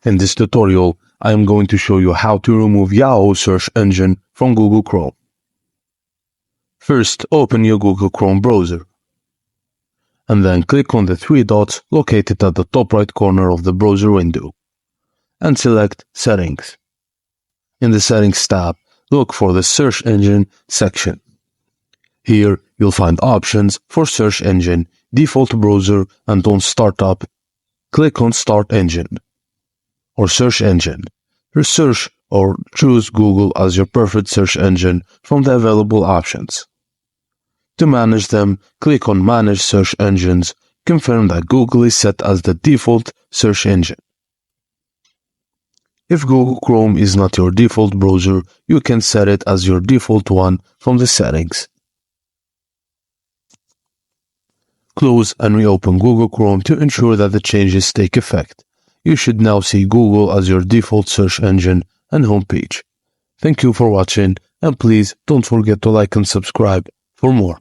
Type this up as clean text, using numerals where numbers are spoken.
In this tutorial, I am going to show you how to remove Yahoo search engine from Google Chrome. First, open your Google Chrome browser, and then click on the three dots located at the top right corner of the browser window, and select Settings. In the Settings tab, look for the Search Engine section. Here, you'll find options for Search Engine, Default Browser, and on Startup, click on Start Engine or Search Engine. Research or choose Google as your preferred search engine from the available options. To manage them, click on Manage Search Engines. Confirm that Google is set as the default search engine. If Google Chrome is not your default browser, you can set it as your default one from the settings. Close and reopen Google Chrome to ensure that the changes take effect. You should now see Google as your default search engine and homepage. Thank you for watching, and please don't forget to like and subscribe for more.